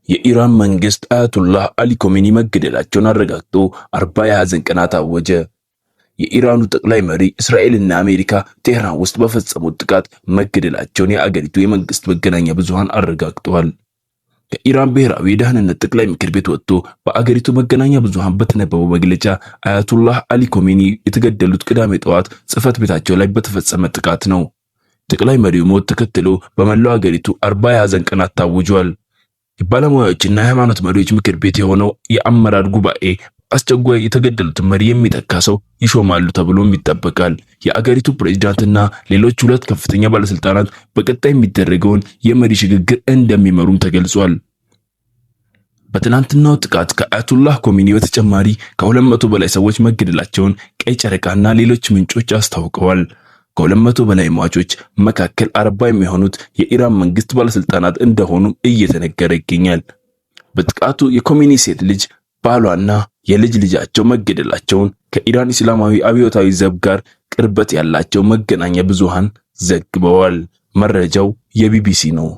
የኢራን መንግስት አያቱላህ አሊ ኮሜኒ መገደላቸውን አረጋግጦ 40 የሐዘን ቀናት አወጀ። የኢራኑ ጠቅላይ መሪ እስራኤልና አሜሪካ ቴህራን ውስጥ በፈጸሙት ጥቃት መገደላቸውን የአገሪቱ የመንግስት መገናኛ ብዙሃን አረጋግጠዋል። ከኢራን ብሔራዊ የደህንነት ጠቅላይ ምክር ቤት ወጥቶ በአገሪቱ መገናኛ ብዙሃን በተነበበው መግለጫ አያቱላህ አሊ ኮሜኒ የተገደሉት ቅዳሜ ጠዋት ጽህፈት ቤታቸው ላይ በተፈጸመ ጥቃት ነው። ጠቅላይ መሪው ሞት ተከትሎ በመላው አገሪቱ 40 የሐዘን ቀናት ታውጇል። የባለሙያዎችና የሃይማኖት መሪዎች ምክር ቤት የሆነው የአመራር ጉባኤ አስቸኳይ የተገደሉትን መሪ የሚተካ ሰው ይሾማሉ ተብሎም ይጠበቃል። የአገሪቱ ፕሬዝዳንትና ሌሎች 2 ከፍተኛ ባለስልጣናት በቀጣይ የሚደረገውን የመሪ ሽግግር እንደሚመሩም ተገልጿል። በትናንትናው ጥቃት ከአያቱላህ ኮሜኒ በተጨማሪ ከ200 በላይ ሰዎች መገደላቸውን ቀይ ጨረቃና ሌሎች ምንጮች አስታውቀዋል። ከ200 በላይ ሟቾች መካከል 40 የሚሆኑት የኢራን መንግስት ባለስልጣናት እንደሆኑ እየተነገረ ይገኛል። በጥቃቱ የኮሜኒ ሴት ልጅ ባሏና የልጅ ልጃቸው መገደላቸውን ከኢራን እስላማዊ አብዮታዊ ዘብ ጋር ቅርበት ያላቸው መገናኛ ብዙሃን ዘግበዋል። መረጃው የቢቢሲ ነው።